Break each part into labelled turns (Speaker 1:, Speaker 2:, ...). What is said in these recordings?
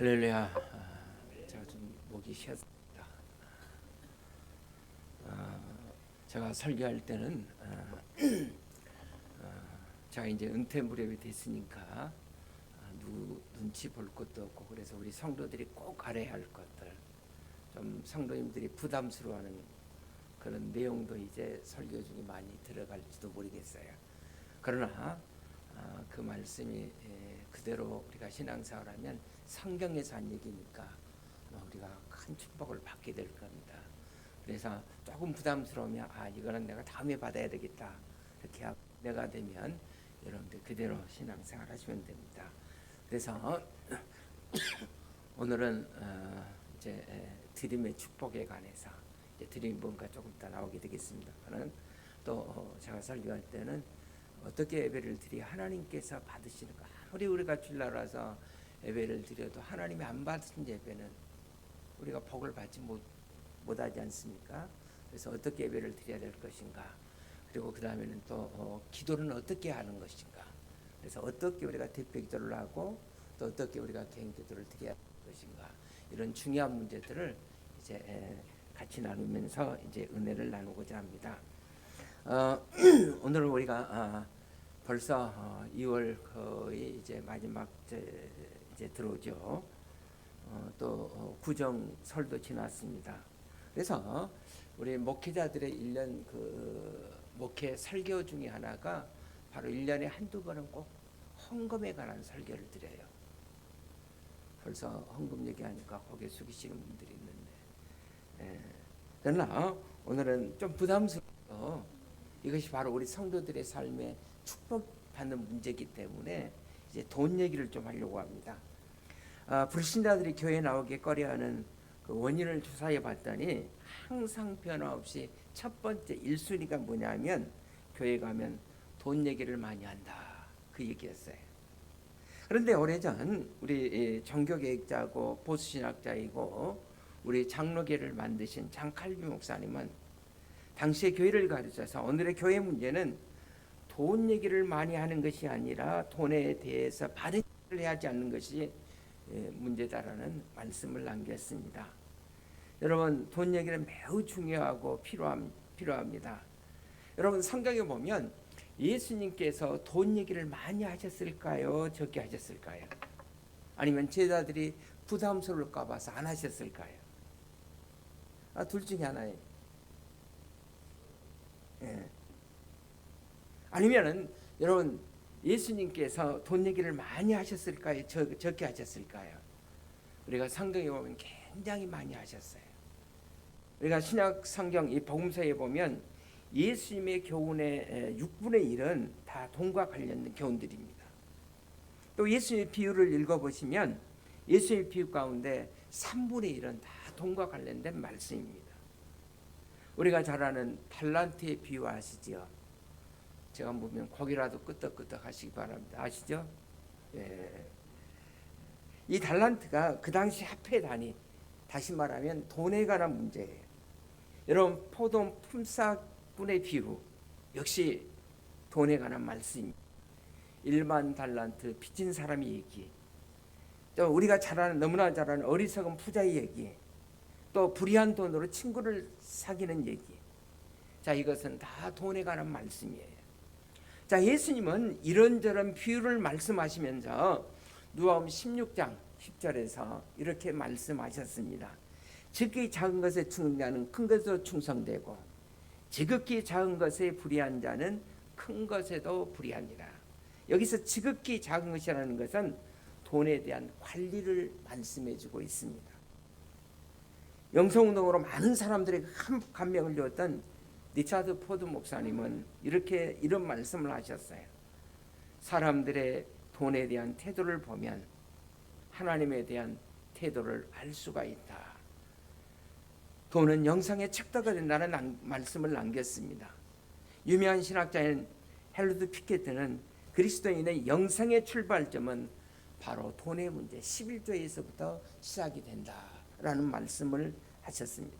Speaker 1: 할렐루야. 제가 좀 목이 쉬었습니다. 제가 설교할 때는 제가 이제 은퇴 무렵이 됐으니까 누구 눈치 볼 것도 없고, 그래서 우리 성도들이 꼭 알아야 할 것들, 좀 성도님들이 부담스러워하는 그런 내용도 이제 설교 중에 많이 들어갈지도 모르겠어요. 그러나 그 말씀이 그대로 우리가 신앙생활하면 성경에서 한 얘기니까 우리가 큰 축복을 받게 될 겁니다. 그래서 조금 부담스러우면 이거는 내가 다음에 받아야 되겠다, 이렇게 하고 내가 되면 여러분들 그대로 신앙생활 하시면 됩니다. 그래서 오늘은 이제 드림의 축복에 관해서 이제 드림이 뭔가 조금 더 나오게 되겠습니다. 저는 또 제가 설교할 때는 어떻게 예배를 드려 하나님께서 받으시는가. 아무리 우리가 주일날라서 예배를 드려도 하나님이 안 받으신 예배는 우리가 복을 받지 못하지 않습니까? 그래서 어떻게 예배를 드려야 될 것인가, 그리고 그 다음에는 또 기도는 어떻게 하는 것인가, 그래서 어떻게 우리가 대표 기도를 하고 또 어떻게 우리가 개인 기도를 드려야 할 것인가, 이런 중요한 문제들을 이제 같이 나누면서 이제 은혜를 나누고자 합니다. 오늘 우리가 벌써 2월 거의 이제 마지막 이제 들어오죠. 또 구정설도 지났습니다. 그래서 우리 목회자들의 1년 그 목회 설교 중에 하나가 바로 1년에 한두 번은 꼭 헌금에 관한 설교를 드려요. 벌써 헌금 얘기하니까 고개 숙이시는 분들이 있는데, 그러나 오늘은 좀 부담스러워. 이것이 바로 우리 성도들의 삶에 축복받는 문제이기 때문에 이제 돈 얘기를 좀 하려고 합니다. 불신자들이 교회에 나오기 꺼려하는 그 원인을 조사해 봤더니 항상 변화없이 첫 번째 1순위가 뭐냐면, 교회 가면 돈 얘기를 많이 한다, 그 얘기였어요. 그런데 오래전 우리 종교개혁자고 보수신학자이고 우리 장로계를 만드신 장칼빈 목사님은 당시의 교회를 가르쳐서 오늘의 교회 문제는 돈 얘기를 많이 하는 것이 아니라 돈에 대해서 바른 얘기를 하지 않는 것이 문제다라는 말씀을 남겼습니다. 여러분, 돈 얘기는 매우 중요하고 필요합니다. 여러분, 성경에 보면 예수님께서 돈 얘기를 많이 하셨을까요? 적게 하셨을까요? 아니면 제자들이 부담스러울까 봐서 안 하셨을까요? 둘 중에 하나예요. 아니면은 여러분, 예수님께서 돈 얘기를 많이 하셨을까요? 적게 하셨을까요? 우리가 성경에 보면 굉장히 많이 하셨어요. 우리가 신약 성경 이 복음서에 보면 예수님의 교훈의 6분의 1은 다 돈과 관련된 교훈들입니다. 또 예수님의 비유를 읽어보시면 예수님의 비유 가운데 3분의 1은 다 돈과 관련된 말씀입니다. 우리가 잘 아는 달란트의 비유 아시죠? 제가 보면 거기라도 끄떡끄떡 하시기 바랍니다. 아시죠? 예. 이 달란트가 그 당시 화폐 단위, 다시 말하면 돈에 관한 문제예요. 여러분, 포도 품삯분의 비유 역시 돈에 관한 말씀입니다. 1만 달란트 빚진 사람의 얘기, 또 우리가 너무나 잘 아는 어리석은 부자의 얘기, 또 불의한 돈으로 친구를 사귀는 얘기. 자, 이것은 다 돈에 관한 말씀이에요. 자, 예수님은 이런저런 비유를 말씀하시면서 누가복음 16장 10절에서 이렇게 말씀하셨습니다. 지극히 작은 것에 충성자는 큰 것에도 충성되고 지극히 작은 것에 불의한 자는 큰 것에도 불의하니라. 여기서 지극히 작은 것이라는 것은 돈에 대한 관리를 말씀해 주고 있습니다. 영성운동으로 많은 사람들에게 큰 감명을 주었던 리차드 포드 목사님은 이런 말씀을 하셨어요. 사람들의 돈에 대한 태도를 보면 하나님에 대한 태도를 알 수가 있다. 돈은 영성의 척도가 된다는 말씀을 남겼습니다. 유명한 신학자인 헬루드 피케트는 그리스도인의 영성의 출발점은 바로 돈의 문제 11조에서부터 시작이 된다라는 말씀을 하셨습니다.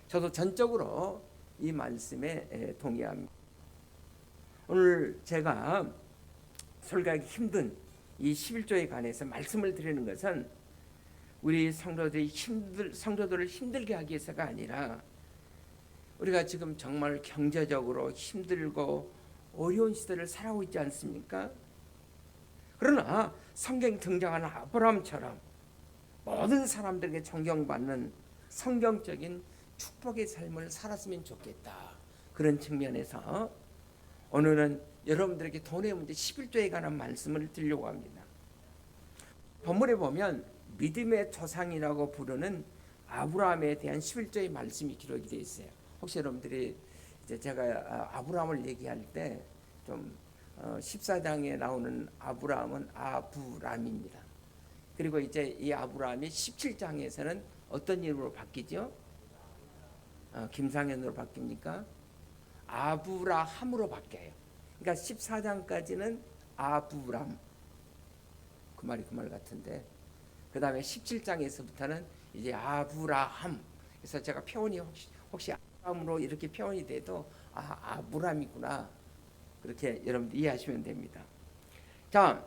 Speaker 1: 저도 전적으로 이 말씀에 동의합니다. 오늘 제가 설교하기 힘든 이 11조에 관해서 말씀을 드리는 것은 우리 성도들을 힘들게 하기 위해서가 아니라 우리가 지금 정말 경제적으로 힘들고 어려운 시대를 살아오고 있지 않습니까? 그러나 성경에 등장하는 아브라함처럼 모든 사람들에게 존경받는 성경적인 축복의 삶을 살았으면 좋겠다. 그런 측면에서 오늘은 여러분들에게 돈의 문제 11조에 관한 말씀을 드리려고 합니다. 본문에 보면 믿음의 조상이라고 부르는 아브라함에 대한 11조의 말씀이 기록이 되어 있어요. 혹시 여러분들이 이제 제가 아브라함을 얘기할 때 좀 14장에 나오는 아브라함은 아브람입니다. 그리고 이제 이 아브라함이 17장에서는 어떤 이름으로 바뀌죠? 김상현으로 바뀝니까? 아브라함으로 바뀌어요. 그러니까 14장까지는 아브람, 그 말이 그 말 같은데, 그 다음에 17장에서부터는 이제 아브라함. 그래서 제가 표현이 혹시 아브라함으로 이렇게 표현이 돼도 아브람이구나, 그렇게 여러분들 이해하시면 됩니다. 자,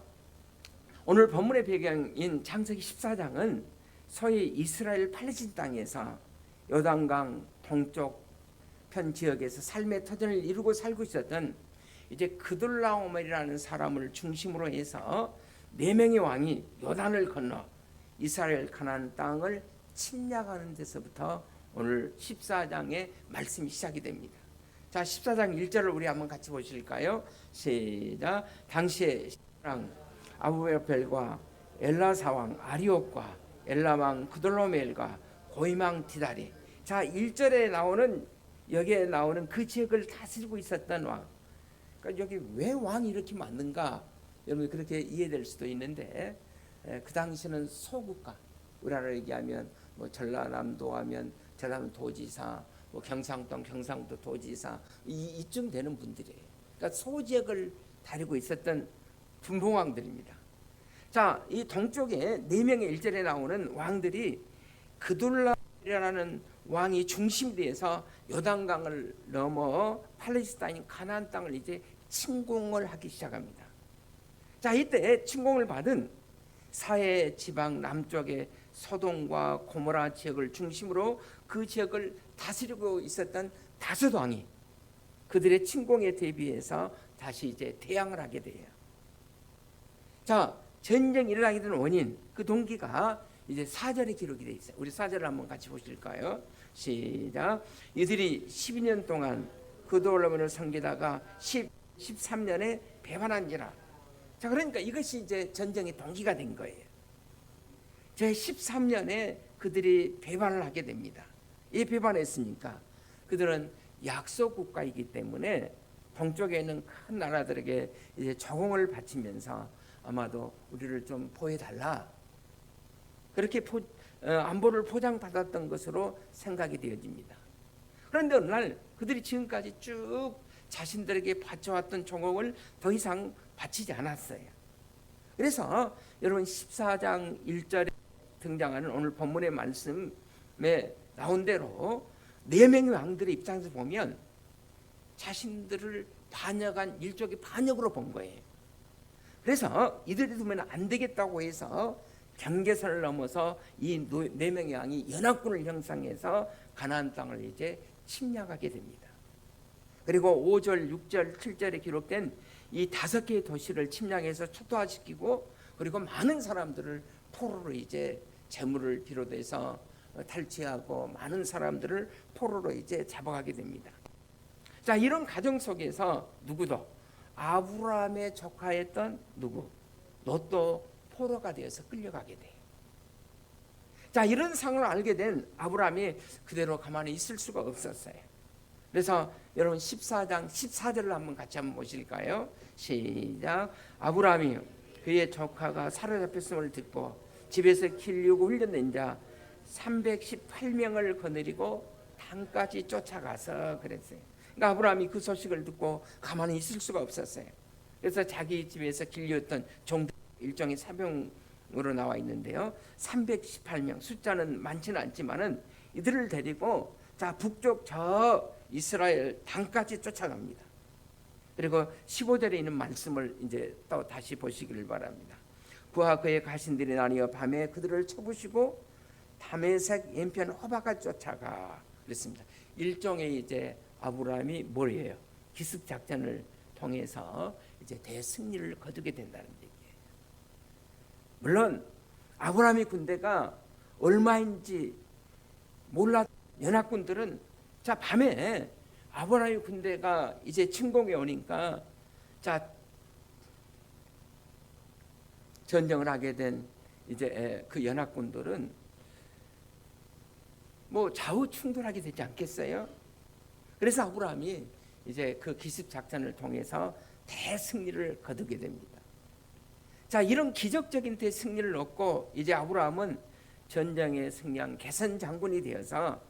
Speaker 1: 오늘 본문의 배경인 창세기 14장은 소위 이스라엘 팔레스타인 땅에서 요단강 동쪽 편 지역에서 삶의 터전을 이루고 살고 있었던 이제 그돌라오멜이라는 사람을 중심으로 해서 4명의 왕이 요단을 건너 이스라엘 가나안 땅을 침략하는 데서부터 오늘 14장의 말씀이 시작이 됩니다. 자, 14장 1절을 우리 한번 같이 보실까요? 시작. 당시에 아부벨과 엘라사왕 아리옥과 엘라왕 그돌로멜과 고이망 디다리. 자, 1절에 나오는, 여기에 나오는 그 지역을 다스리고 있었던 왕. 그러니까 여기 왜 왕이 이렇게 많은가? 여러분 그렇게 이해될 수도 있는데, 그 당시는 소국가, 우리나라 얘기하면 뭐 전라남도 하면 전라남 도지사, 뭐 경상도 도지사, 이쯤 되는 분들이에요. 그러니까 소지역을 다리고 있었던 분봉왕들입니다. 자, 이 동쪽에 4명의 1절에 나오는 왕들이 그돌라라는 왕이 중심이 돼서 요단강을 넘어 팔레스타인 가나안 땅을 이제 침공을 하기 시작합니다. 자, 이때 침공을 받은 사해 지방 남쪽의 소돔과 고모라 지역을 중심으로 그 지역을 다스리고 있었던 다섯 왕이 그들의 침공에 대비해서 다시 이제 대항을 하게 돼요. 자, 전쟁이 일어나게 된 원인, 그 동기가 이제 4절에 기록이 되어 있어요. 우리 4절을 한번 같이 보실까요? 시작. 이들이 12년 동안 그돌라오멜을 섬기다가 13년에 배반한지라. 자, 그러니까 이것이 이제 전쟁의 동기가 된 거예요. 제 13년에 그들이 배반을 하게 됩니다. 왜 배반했습니까? 그들은 약속 국가이기 때문에 동쪽에 있는 큰 나라들에게 이제 조공을 바치면서 아마도 우리를 좀 보호해달라, 그렇게 안보를 보장받았던 것으로 생각이 되어집니다. 그런데 어느 날 그들이 지금까지 쭉 자신들에게 바쳐왔던 조공을 더 이상 바치지 않았어요. 그래서 여러분 14장 1절에 등장하는 오늘 본문의 말씀에 나온 대로 4명의 왕들의 입장에서 보면 자신들을 반역한 일종의 반역으로 본 거예요. 그래서 이들이 두면 안 되겠다고 해서 경계선을 넘어서 이 4명의 왕이 연합군을 형성해서 가나안 땅을 이제 침략하게 됩니다. 그리고 5절, 6절, 7절에 기록된 이 5개의 도시를 침략해서 초토화시키고, 그리고 많은 사람들을 포로로 이제 재물을 비롯해서 탈취하고 많은 사람들을 포로로 이제 잡아가게 됩니다. 자, 이런 가정 속에서 누구도 아브라함의 조카였던 롯도 포로가 되어서 끌려가게 돼요. 자, 이런 상황을 알게 된 아브라함이 그대로 가만히 있을 수가 없었어요. 그래서 여러분 14장 14절을 한번 같이 한번 보실까요? 시작. 아브라함이 그의 조카가 사로잡혔음을 듣고 집에서 길르고 훈련된 자 318명을 거느리고 단까지 쫓아가서 그랬어요. 그러니까 아브라함이 그 소식을 듣고 가만히 있을 수가 없었어요. 그래서 자기 집에서 길렸던 종들, 일종의 사병으로 나와 있는데요, 318명, 숫자는 많지는 않지만은 이들을 데리고 자 북쪽 저 이스라엘 단까지 쫓아갑니다. 그리고 15절에 있는 말씀을 이제 또 다시 보시기를 바랍니다. 그와 그의 가신들이 나뉘어 밤에 그들을 쳐부시고 다메섹 연편 호박을 쫓아가 그랬습니다. 일종의 이제 아브라함이 뭐예요? 기습 작전을 통해서 이제 대승리를 거두게 된다는 얘기예요. 물론 아브라함의 군대가 얼마인지 몰라 연합군들은 자 밤에 아브라함의 군대가 이제 침공해 오니까 자 전쟁을 하게 된 이제 그 연합군들은 뭐 좌우 충돌하게 되지 않겠어요? 그래서 아브라함이 이제 그 기습 작전을 통해서 대승리를 거두게 됩니다. 자, 이런 기적적인 대승리를 얻고 이제 아브라함은 전쟁에 승리한 개선 장군이 되어서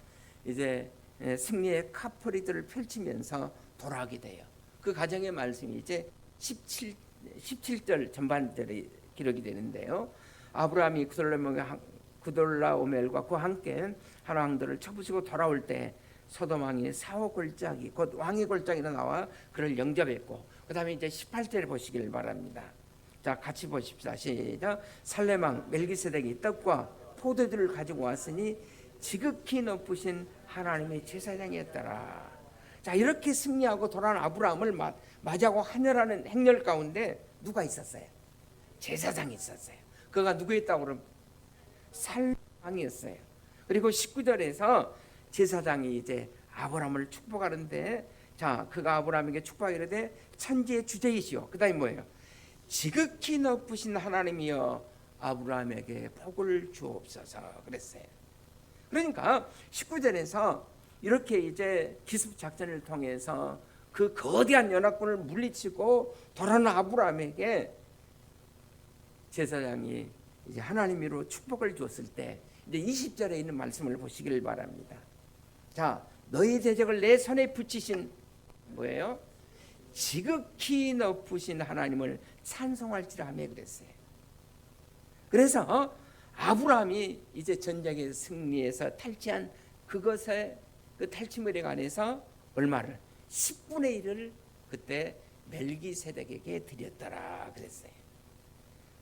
Speaker 1: 이제 승리의 카프리들을 펼치면서 돌아오게 돼요. 그 가정의 말씀이 이제 17절 전반절이 기록이 되는데요. 아브라함이 구돌라오멜과 그와 함께 한 왕들을 쳐부수고 돌아올 때 소돔 왕이 사호 골짜기 곧 왕의 골짜기로 나와 그를 영접했고 그 다음에 이제 18절을 보시길 바랍니다. 자 같이 보십시다. 시작. 살렘 왕 멜기세덱이 떡과 포도주를 가지고 왔으니 지극히 높으신 하나님의 제사장이었더라. 자 이렇게 승리하고 돌아온 아브라함을 맞이하고 환영하는 행렬 가운데 누가 있었어요? 제사장이 있었어요. 그가 누구였다고 그러면 살렘 왕이었어요. 그리고 19절에서 제사장이 이제 아브라함을 축복하는데 자 그가 아브라함에게 축복하기를 천지의 주제이시오. 그 다음에 뭐예요? 지극히 높으신 하나님이여 아브라함에게 복을 주옵소서 그랬어요. 그러니까 19절에서 이렇게 이제 기습 작전을 통해서 그 거대한 연합군을 물리치고 돌아온 아브라함에게 제사장이 이제 하나님으로 축복을 줬을 때 이제 20절에 있는 말씀을 보시길 바랍니다. 자, 너희 대적을 내 손에 붙이신 뭐예요? 지극히 높으신 하나님을 찬송할지라 하며 그랬어요. 그래서 아브라함이 이제 전쟁의 승리에서 탈취한 그것의 그 탈취물에 관해서 얼마를 10분의 1을 그때 멜기세덱에게 드렸더라 그랬어요.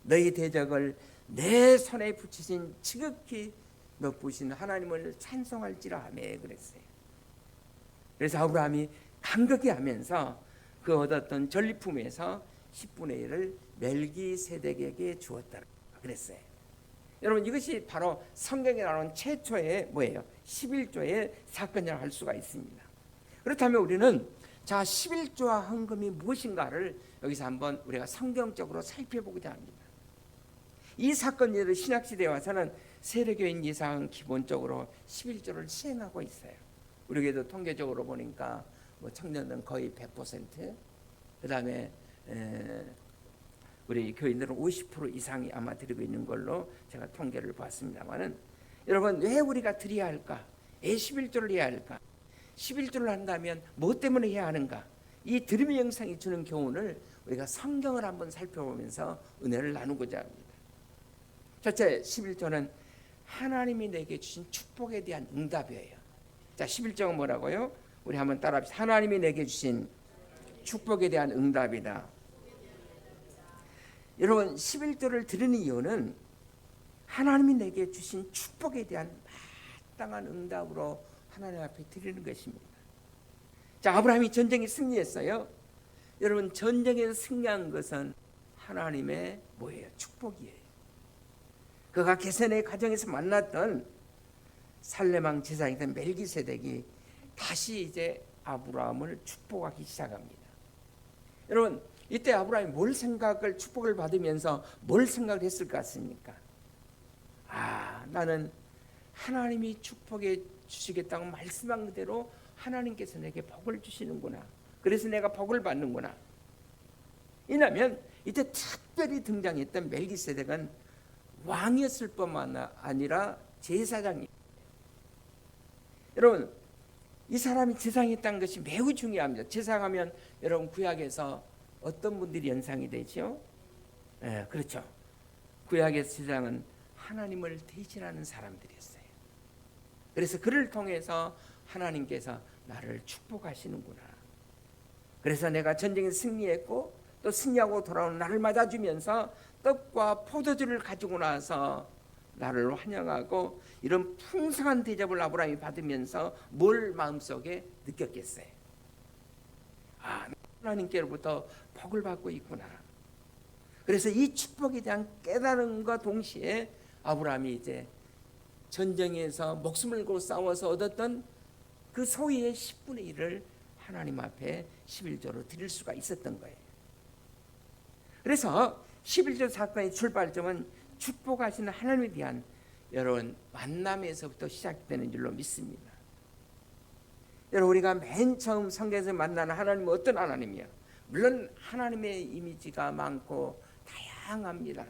Speaker 1: 너희 대적을 내 손에 붙이신 지극히 높으신 하나님을 찬송할지라 하며 그랬어요. 그래서 아브라함이 감격해 하면서 그 얻었던 전리품에서 10분의 1을 멜기세덱에게 주었다 그랬어요. 여러분 이것이 바로 성경에 나오는 최초의 뭐예요? 11조의 사건이라고 할 수가 있습니다. 그렇다면 우리는 자 11조와 헌금이 무엇인가를 여기서 한번 우리가 성경적으로 살펴보고자 합니다. 이 사건이 신약시대에 와서는 세례교인 이상은 기본적으로 11조를 시행하고 있어요. 우리에게도 통계적으로 보니까 뭐 청년들은 거의 100%, 그 다음에 우리 교인들은 50% 이상이 아마 드리고 있는 걸로 제가 통계를 봤습니다만은 여러분 왜 우리가 드려야 할까? 왜 11조를 해야 할까? 11조를 한다면 뭐 때문에 해야 하는가? 이 드림의 영상이 주는 교훈을 우리가 성경을 한번 살펴보면서 은혜를 나누고자 합니다. 첫째 11조는 하나님이 내게 주신 축복에 대한 응답이에요. 자 11조가 뭐라고요? 우리 한번 따라합시다. 하나님이 내게 주신 축복에 대한 응답이다. 여러분 11조를 드리는 이유는 하나님이 내게 주신 축복에 대한 마땅한 응답으로 하나님 앞에 드리는 것입니다. 자 아브라함이 전쟁에 승리했어요. 여러분 전쟁에서 승리한 것은 하나님의 뭐예요? 축복이에요. 그가 개선의 과정에서 만났던 살레망 제사장이던 멜기세덱이 다시 이제 아브라함을 축복하기 시작합니다. 여러분 이때 아브라함이 뭘 생각을 축복을 받으면서 뭘 생각을 했을 것 같습니까? 나는 하나님이 축복해 주시겠다고 말씀한 그대로 하나님께서 내게 복을 주시는구나. 그래서 내가 복을 받는구나. 왜냐하면 이때 특별히 등장했던 멜기세덱은 왕이었을 뿐만 아니라 제사장이. 여러분 이 사람이 제사장이었다는 것이 매우 중요합니다. 제사장하면 여러분 구약에서 어떤 분들이 연상이 되죠? 그렇죠. 구약의 제사장은 하나님을 대신하는 사람들이었어요. 그래서 그를 통해서 하나님께서 나를 축복하시는구나. 그래서 내가 전쟁에 승리했고 또 승리하고 돌아오는 나를 맞아주면서 떡과 포도주를 가지고 나서 나를 환영하고 이런 풍성한 대접을 아브라함이 받으면서 뭘 마음속에 느꼈겠어요? 아, 하나님께로부터 복을 받고 있구나. 그래서 이 축복에 대한 깨달음과 동시에 아브라함이 이제 전쟁에서 목숨을 걸고 싸워서 얻었던 그 소유의 10분의 1을 하나님 앞에 11조로 드릴 수가 있었던 거예요. 그래서 11조 사건의 출발점은 축복하시는 하나님에 대한 여러분 만남에서부터 시작되는 줄로 믿습니다. 여러분 우리가 맨 처음 성경에서 만나는 하나님은 어떤 하나님이야? 물론 하나님의 이미지가 많고 다양합니다.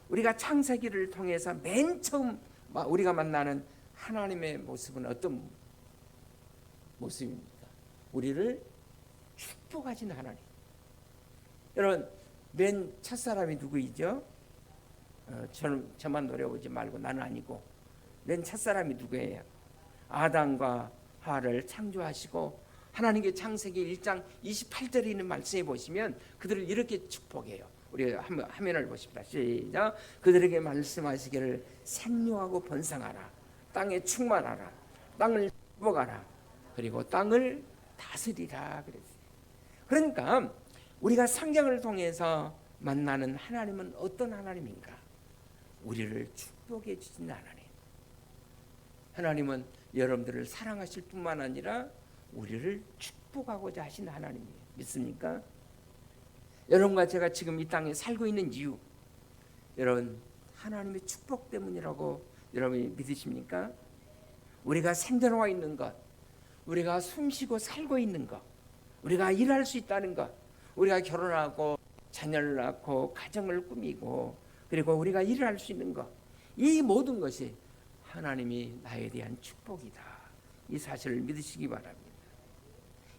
Speaker 1: 우리가 창세기를 통해서 맨 처음 우리가 만나는 하나님의 모습은 어떤 모습입니까? 우리를 축복하시는 하나님. 여러분 맨 첫사람이 누구이죠? 저만 노려보지 말고 나는 아니고 맨 첫사람이 누구예요? 아담과 하와를 창조하시고 하나님께 창세기 1장 28절에 있는 말씀에 보시면 그들을 이렇게 축복해요. 우리 화면을 보십시다. 시작. 그들에게 말씀하시기를 생육하고 번성하라. 땅에 충만하라. 땅을 축복하라. 그리고 땅을 다스리라 그랬어요. 그러니까 우리가 성경을 통해서 만나는 하나님은 어떤 하나님인가? 우리를 축복해 주신 하나님. 하나님은 여러분들을 사랑하실 뿐만 아니라 우리를 축복하고자 하신 하나님이에요. 믿습니까? 여러분과 제가 지금 이 땅에 살고 있는 이유, 여러분 하나님의 축복 때문이라고 여러분이 믿으십니까? 우리가 생존하고 있는 것, 우리가 숨쉬고 살고 있는 것, 우리가 일할 수 있다는 것, 우리가 결혼하고 자녀를 낳고 가정을 꾸미고 그리고 우리가 일을 할 수 있는 것, 이 모든 것이 하나님이 나에 대한 축복이다. 이 사실을 믿으시기 바랍니다.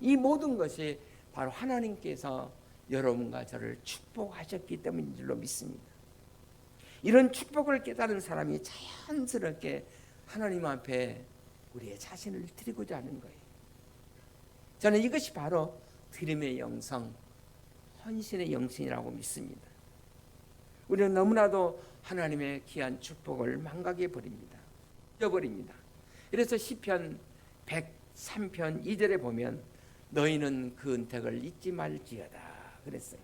Speaker 1: 이 모든 것이 바로 하나님께서 여러분과 저를 축복하셨기 때문인 줄로 믿습니다. 이런 축복을 깨달은 사람이 자연스럽게 하나님 앞에 우리의 자신을 드리고자 하는 거예요. 저는 이것이 바로 드림의 영성, 헌신의 영성이라고 믿습니다. 우리는 너무나도 하나님의 귀한 축복을 망각해 버립니다. 잊어버립니다. 그래서 시편 103편 2절에 보면 너희는 그 은택을 잊지 말지어다 그랬어요.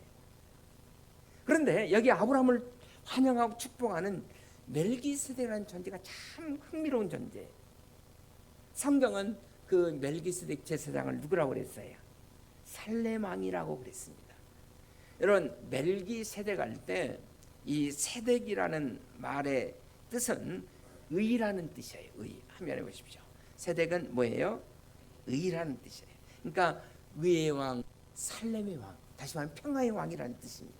Speaker 1: 그런데 여기 아브라함을 환영하고 축복하는 멜기세덱이라는 존재가 참 흥미로운 존재예요. 성경은 그 멜기세덱 제사장을 누구라고 그랬어요? 살렘 왕이라고 그랬습니다. 여러분 멜기세덱 할 때 이 세덱이라는 말의 뜻은 의라는 뜻이에요. 의. 화면에 보십시오. 세덱은 뭐예요? 의라는 뜻이에요. 그러니까 의의 왕, 살렘의 왕, 다시 말하면 평화의 왕이라는 뜻입니다.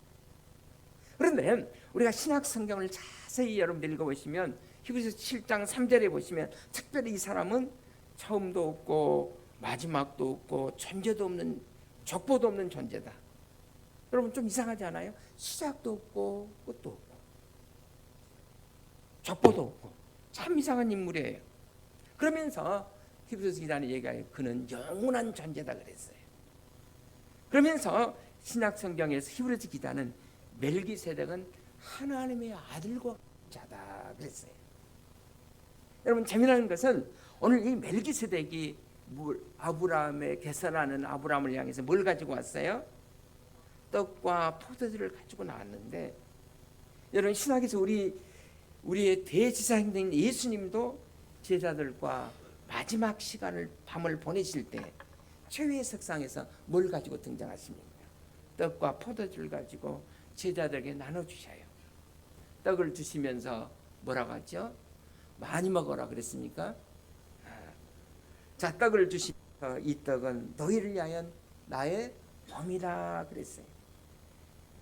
Speaker 1: 그런데 우리가 신약 성경을 자세히 여러분들 읽어보시면 히브리서 7장 3절에 보시면 특별히 이 사람은 처음도 없고 마지막도 없고 존재도 없는 족보도 없는 존재다. 여러분 좀 이상하지 않아요? 시작도 없고 끝도 없고 족보도 없고 참 이상한 인물이에요. 그러면서 히브리서 기자는 얘기해요. 그는 영원한 존재다 그랬어요. 그러면서 신약 성경에서 히브리서 기자는 멜기세덱은 하나님의 아들과 자다 그랬어요. 여러분 재미나는 것은 오늘 이 멜기세덱이 아브라함의 계산하는 아브라함을 향해서 뭘 가지고 왔어요? 떡과 포도주를 가지고 나왔는데 여러분 신학에서 우리의 대제사장인 예수님도 제자들과 마지막 시간을 밤을 보내실 때 최후의 석상에서 뭘 가지고 등장하십니까? 떡과 포도주를 가지고 제자들에게 나눠주셔요. 떡을 주시면서 뭐라고 하죠? 많이 먹어라 그랬습니까? 자, 떡을 주시면서 이 떡은 너희를 위하여 나의 몸이다 그랬어요.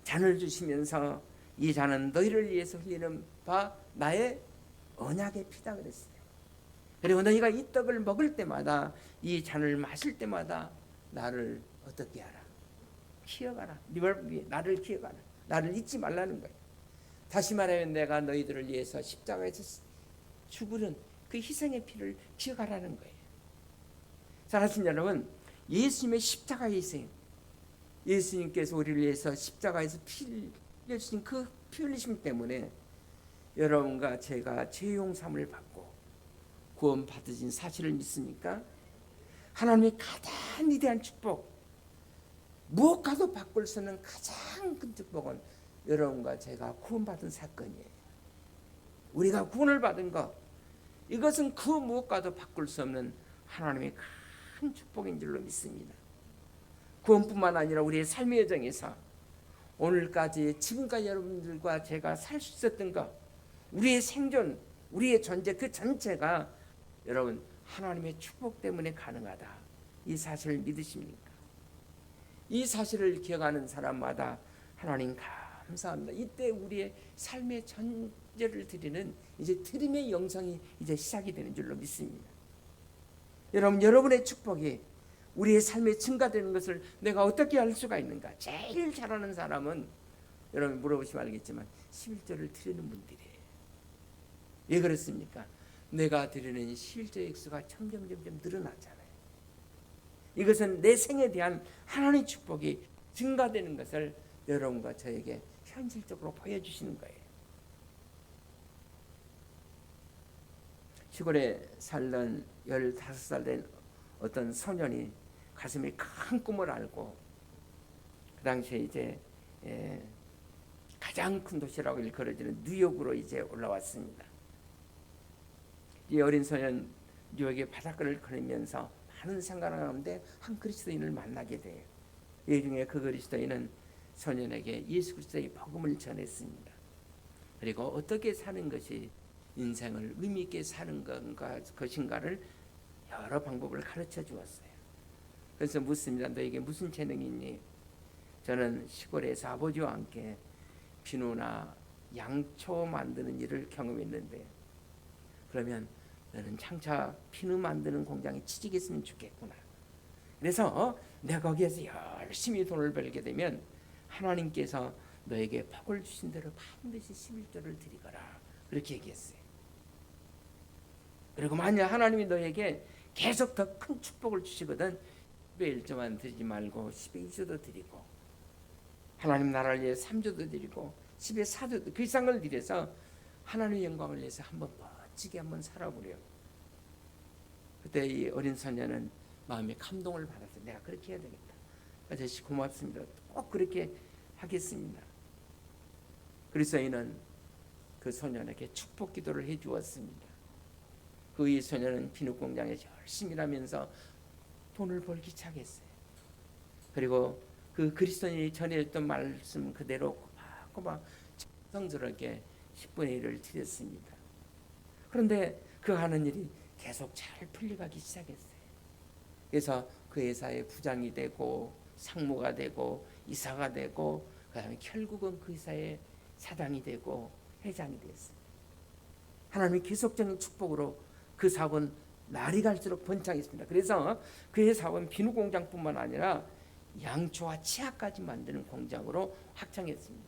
Speaker 1: 잔을 주시면서 이 잔은 너희를 위해서 흘리는 바 나의 언약의 피다 그랬어요. 그리고 너희가 이 떡을 먹을 때마다 이 잔을 마실 때마다 나를 어떻게 하라? 기억하라. 나를 기억하라. 나를 잊지 말라는 거예요. 다시 말하면 내가 너희들을 위해서 십자가에서 죽으는 그 희생의 피를 기억하라는 거예요. 사랑하는 여러분, 예수님의 십자가의 희생, 예수님께서 우리를 위해서 십자가에서 피 흘리신 그 피 흘리심 때문에 여러분과 제가 죄 용서함을 받고 구원 받으신 사실을 믿습니까? 하나님의 가장 위대한 축복, 무엇과도 바꿀 수 없는 가장 큰 축복은 여러분과 제가 구원받은 사건이에요. 우리가 구원을 받은 것, 이것은 그 무엇과도 바꿀 수 없는 하나님의 큰 축복인 줄로 믿습니다. 구원뿐만 아니라 우리의 삶의 여정에서 오늘까지 지금까지 여러분들과 제가 살 수 있었던 것, 우리의 생존, 우리의 존재 그 전체가 여러분 하나님의 축복 때문에 가능하다. 이 사실을 믿으십니까? 이 사실을 기억하는 사람마다 하나님 감사합니다. 이때 우리의 삶의 전제를 드리는 이제 드림의 영성이 이제 시작이 되는 줄로 믿습니다. 여러분, 여러분의 축복이 우리의 삶에 증가되는 것을 내가 어떻게 알 수가 있는가? 제일 잘하는 사람은 여러분 물어보시면 알겠지만 11조를 드리는 분들이에요. 왜 그렇습니까? 내가 드리는 11조 액수가 점점 늘어나잖아요. 이것은 내 생에 대한 하나님의 축복이 증가되는 것을 여러분과 저에게 현실적으로 보여주시는 거예요. 시골에 살던 15살 된 어떤 소년이 가슴에 큰 꿈을 알고 그 당시에 이제 가장 큰 도시라고 일컬어지는 뉴욕으로 이제 올라왔습니다. 이 어린 소년 뉴욕의 바닷가를 걸으면서 많은 생각을 하는데 한 그리스도인을 만나게 돼요. 이 중에 그 그리스도인은 소년에게 예수 그리스도의 복음을 전했습니다. 그리고 어떻게 사는 것이 인생을 의미 있게 사는 것인가를 여러 방법을 가르쳐 주었어요. 그래서 묻습니다. 너에게 무슨 재능이 있니? 저는 시골에서 아버지와 함께 비누나 양초 만드는 일을 경험했는데, 그러면 너는 장차 비누 만드는 공장에 취직했으면 좋겠구나. 그래서 내가 거기에서 열심히 돈을 벌게 되면 하나님께서 너에게 복을 주신 대로 반드시 11조를 드리거라. 그렇게 얘기했어요. 그리고 만약 하나님이 너에게 계속 더 큰 축복을 주시거든 10의 1조만 드리지 말고 10의 2조도 드리고 하나님 나라를 위해 3조도 드리고 10의 4조도 그 이상을 드려서 하나님의 영광을 위해서 한번 멋지게 한번 살아보려. 그때 이 어린 소녀는 마음에 감동을 받았어요. 내가 그렇게 해야 되겠다. 아저씨 고맙습니다. 꼭 그렇게 하겠습니다. 그리스도인은 그 소년에게 축복 기도를 해 주었습니다. 그 이 소년은 비누 공장에서 열심히 일하면서 돈을 벌기 시작했어요. 그리고 그 그리스도인이 전해줬던 말씀 그대로 꼬박꼬박 정성스럽게 10분의 1을 드렸습니다. 그런데 그 하는 일이 계속 잘 풀려가기 시작했어요. 그래서 그 회사의 부장이 되고 상무가 되고 이사가 되고 그다음에 결국은 그 회사의 사장이 되고 회장이 됐어요. 하나님의 계속적인 축복으로 그 사업은 날이 갈수록 번창했습니다. 그래서 그의 사업은 비누 공장뿐만 아니라 양초와 치약까지 만드는 공장으로 확장했습니다.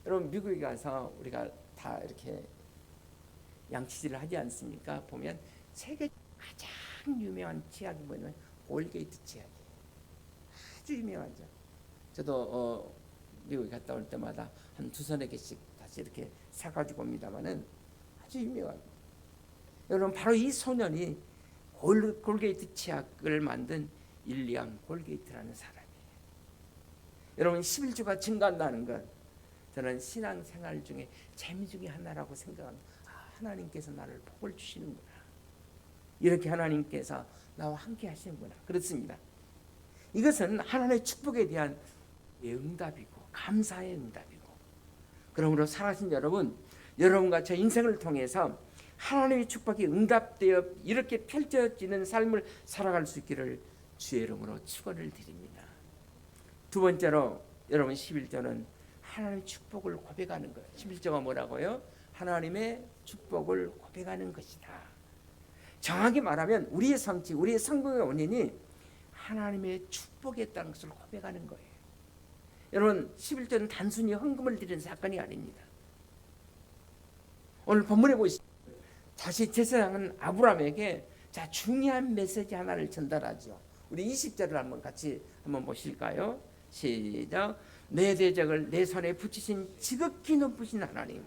Speaker 1: 여러분 미국에 가서 우리가 다 이렇게 양치질을 하지 않습니까? 보면 세계 가장 유명한 치약이 뭐냐면 콜게이트 치약이에요. 아주 유명하죠. 저도 미국에 갔다 올 때마다 한 2-3 개씩 다시 이렇게 사가지고 옵니다만은 아주 유명합니다. 여러분 바로 이 소년이 콜게이트 치약을 만든 일리암 콜게이트라는 사람이에요. 여러분 11조가 증가한다는 것, 저는 신앙생활 중에 재미 중에 하나라고 생각합니다. 하나님께서 나를 복을 주시는구나. 이렇게 하나님께서 나와 함께 하시는구나. 그렇습니다. 이것은 하나님의 축복에 대한 응답이고 감사의 응답이고, 그러므로 살아가신 여러분과 저 인생을 통해서 하나님의 축복이 응답되어 이렇게 펼쳐지는 삶을 살아갈 수 있기를 주의 이름으로 축원을 드립니다. 두 번째로 여러분 11조는 하나님의 축복을 고백하는 거예요. 11조가 뭐라고요? 하나님의 축복을 고백하는 것이다. 정확히 말하면 우리의 성취, 우리의 성공의 원인이 하나님의 축복에 있다는 것을 고백하는 거예요. 여러분 11조는 단순히 헌금을 드리는 사건이 아닙니다. 오늘 본문에 보시면 다시 제사장은 아브라함에게 자 중요한 메시지 하나를 전달하죠. 우리 20절을 한번 같이 한번 보실까요? 시작. 내 대적을 내 손에 붙이신 지극히 높으신 하나님,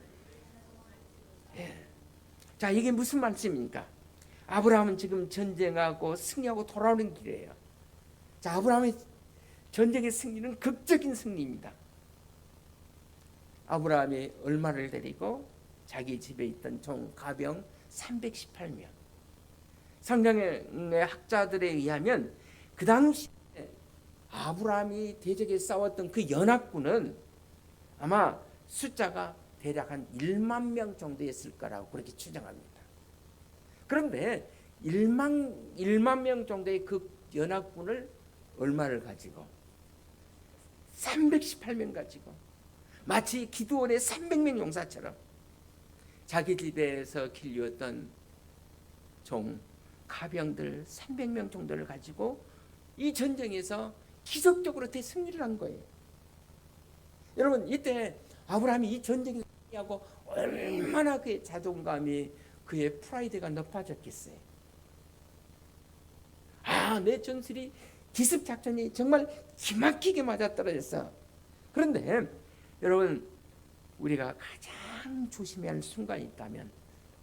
Speaker 1: 예. 자, 이게 무슨 말씀입니까? 아브라함은 지금 전쟁하고 승리하고 돌아오는 길이에요. 자, 아브라함의 전쟁의 승리는 극적인 승리입니다. 아브라함이 얼마를 데리고 자기 집에 있던 종 가병 318명. 성경의 학자들에 의하면 그 당시 아브라함이 대적에 싸웠던 그 연합군은 아마 숫자가 대략 한 1만 명 정도였을 거라고 그렇게 추정합니다. 그런데 1만 명 정도의 그 연합군을 얼마를 가지고 318명 가지고 마치 기드온의 300명 용사처럼 자기 집에서 길렀던 종 가병들 300명 정도를 가지고 이 전쟁에서 기적적으로 대승리를 한 거예요. 여러분, 이때 아브라함이 이 전쟁에서 승리하고 얼마나 그의 자존감이, 그의 프라이드가 높아졌겠어요. 아, 내 전술이 기습 작전이 정말 기막히게 맞아떨어졌어. 그런데 여러분, 우리가 가장 조심해야 할 순간이 있다면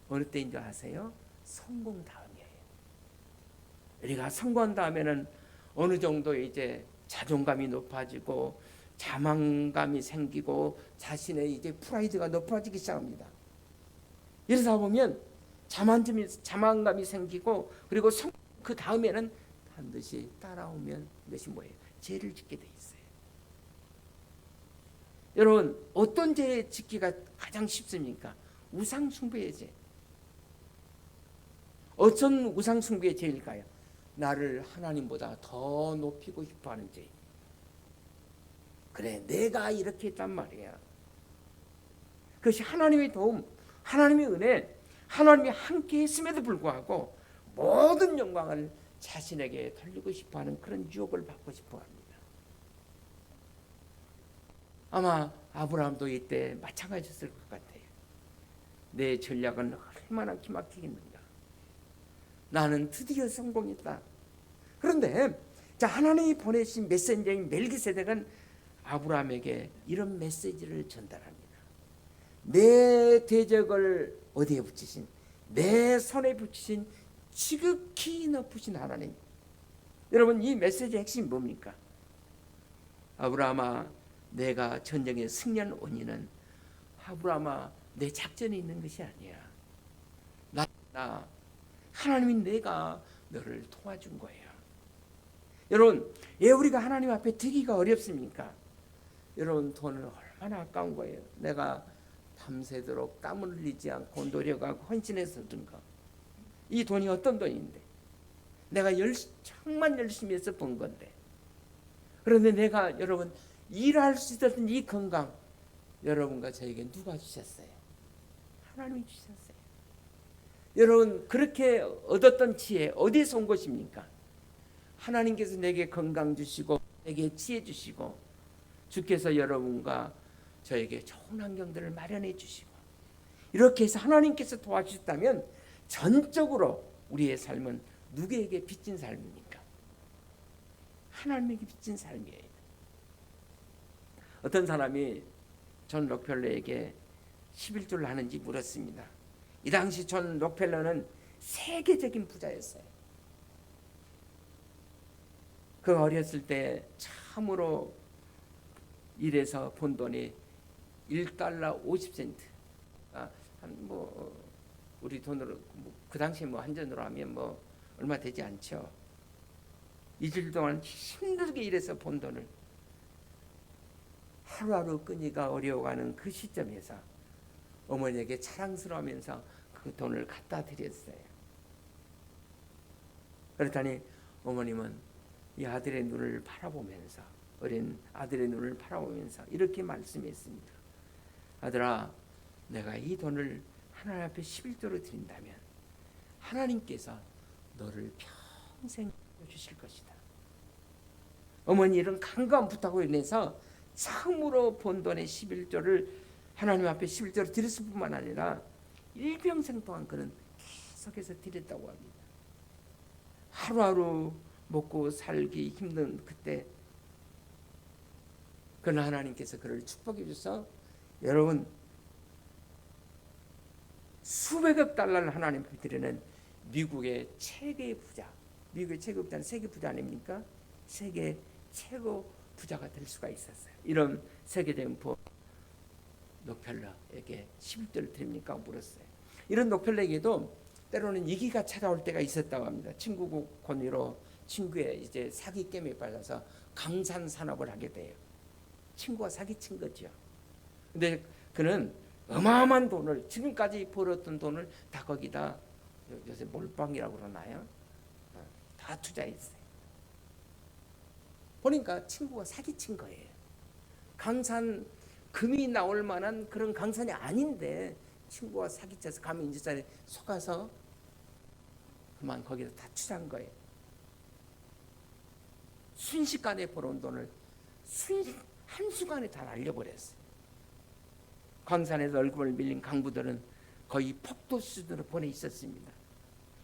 Speaker 1: 어느 때인 줄 아세요? 성공 다음이에요. 우리가 성공한 다음에는 어느 정도 이제 자존감이 높아지고 자만감이 생기고 자신의 이제 프라이드가 높아지기 시작합니다. 이러다 보면 자만감이 생기고 그리고 그 다음에는 반드시 따라오면 그것이 뭐예요? 죄를 짓게 돼 있어요. 여러분, 어떤 죄 짓기가 가장 쉽습니까? 우상 숭배의 죄. 어떤 우상 숭배의 죄일까요? 나를 하나님보다 더 높이고 싶어하는 죄. 그래, 내가 이렇게 했단 말이야. 그것이 하나님의 도움, 하나님의 은혜, 하나님이 함께 했음에도 불구하고 모든 영광을 자신에게 돌리고 싶어하는 그런 유혹을 받고 싶어합니다. 아마 아브라함도 이때 마찬가지였을 것 같아요. 내 전략은 얼마나 기막히겠는가. 나는 드디어 성공했다. 그런데 자, 하나님이 보내신 메신저인 멜기세덱은 아브라함에게 이런 메시지를 전달합니다. 내 대적을 어디에 붙이신, 내 손에 붙이신 지극히 높으신 하나님. 여러분, 이 메시지의 핵심이 뭡니까? 아브라함아, 내가 전쟁에 승리한 원인은 아브라함아, 내 작전이 있는 것이 아니야. 하나님이 내가 너를 도와준 거예요. 여러분, 왜 우리가 하나님 앞에 드기가 어렵습니까? 여러분, 돈은 얼마나 아까운 거예요. 내가 밤새도록 땀을 흘리지 않고 노력하고 헌신해서 얻은 거. 이 돈이 어떤 돈인데? 내가 정말 열심히 해서 번 건데. 그런데 내가 여러분 일할 수 있었던 이 건강, 여러분과 저에게 누가 주셨어요? 하나님이 주셨어요. 여러분, 그렇게 얻었던 지혜 어디서 온 것입니까? 하나님께서 내게 건강 주시고 내게 지혜 주시고 주께서 여러분과 저에게 좋은 환경들을 마련해 주시고 이렇게 해서 하나님께서 도와주셨다면 전적으로 우리의 삶은 누구에게 빚진 삶입니까? 하나님에게 빚진 삶이에요. 어떤 사람이 존 록펠러에게 11조를 하는지 물었습니다. 이 당시 존 록펠러는 세계적인 부자였어요. 그 어렸을 때 참으로 일해서 번 돈이 1달러 50센트. 우리 돈으로 그 당시 한전으로 하면 얼마 되지 않죠. 일주일 동안 힘들게 일해서 번 돈을 하루하루 끊기가 어려워가는 그 시점에서 어머니에게 자랑스러워하면서 그 돈을 갖다 드렸어요. 그랬더니 어머님은 이 아들의 눈을 바라보면서, 어린 아들의 눈을 바라보면서 이렇게 말씀했습니다. 아들아, 내가 이 돈을 하나님 앞에 11조로 드린다면 하나님께서 너를 평생 주실 것이다. 어머니 이런 간과한 부탁으로 인해서 처음으로 번 돈의 11조를 하나님 앞에 11조로 드렸을 뿐만 아니라 일평생 동안 그는 계속해서 드렸다고 합니다. 하루하루 먹고 살기 힘든 그때 그러나 하나님께서 그를 축복해 주셔서 여러분 수백억 달러를 하나님께 드리는 미국의 최고의 부자, 미국의 최고 부자는 세계 부자 아닙니까? 세계 최고 부자가 될 수가 있었어요. 이런 세계적인 부 록펠러에게 11조를 드립니까? 물었어요. 이런 록펠러에게도 때로는 위기가 찾아올 때가 있었다고 합니다. 친구국 권위로 친구의 이제 사기게임에 빠져서 강산 산업을 하게 돼요. 친구가 사기친 거죠. 근데 그는 어마어마한 돈을, 지금까지 벌었던 돈을 다 거기다, 요새 몰빵이라고 그러나요? 다 투자했어요. 보니까 친구가 사기친 거예요. 강산 금이 나올 만한 그런 강산이 아닌데 친구가 사기쳐서 가면인지자리에 속아서 그만 거기다 다 투자한 거예요. 순식간에 벌어온 돈을 한순간에 다 날려버렸어요. 강산에서 얼굴을 밀린 강부들은 거의 폭도 수준으로 보내 있었습니다.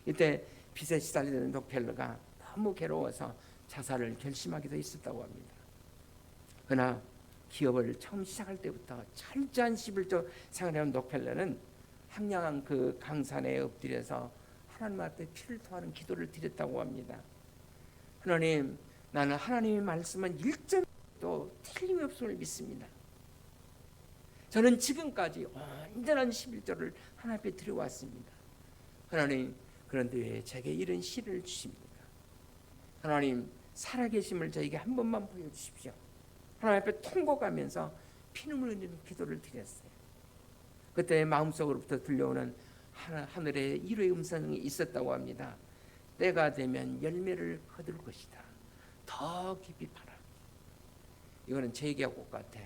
Speaker 1: 이때 빚에 시달리는 록펠러가 너무 괴로워서 자살을 결심하기도 했었다고 합니다. 그러나 기업을 처음 시작할 때부터 철저한 11조 생활해온 록펠러는 황량한 그 강산에 엎드려서 하나님 앞에 피를 토하는 기도를 드렸다고 합니다. 하나님, 나는 하나님의 말씀은 1점도 틀림없음을 믿습니다. 저는 지금까지 온전한 11조를 하나님 앞에 드려왔습니다. 하나님, 그런데 왜 제게 이런 시를 주십니까? 하나님, 살아계심을 저에게 한 번만 보여주십시오. 하나님 앞에 통곡하면서 피눈물 흘리는 기도를 드렸어요. 그때 마음속으로부터 들려오는 하늘의 위로의 음성이 있었다고 합니다. 때가 되면 열매를 거둘 것이다. 더 깊이 파라. 이거는 제 얘기하고 똑같아.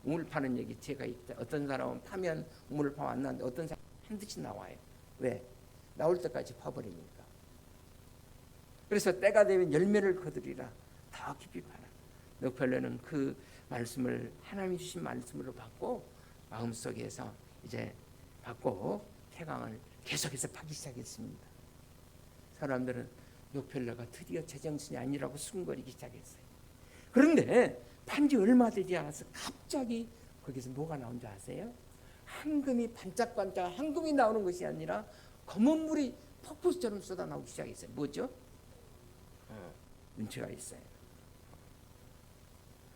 Speaker 1: 우물 파는 얘기 제가 있다. 어떤 사람은 파면 우물을 파 왔는데 어떤 사람은 반드시 나와요. 왜? 나올 때까지 파버리니까. 그래서 때가 되면 열매를 거두리라. 더 깊이 파라. 록펠러는 그 말씀을 하나님이 주신 말씀으로 받고 마음속에서 이제 받고 폐강을 계속해서 파기 시작했습니다. 사람들은 록펠러가 드디어 제정신이 아니라고 수군거리기 시작했어요. 그런데 판지 얼마 되지 않아서 갑자기 거기서 뭐가 나온 줄 아세요? 황금이 반짝반짝 황금이 나오는 것이 아니라 검은 물이 폭포수처럼 쏟아나오기 시작했어요. 뭐죠? 눈치가 있어요.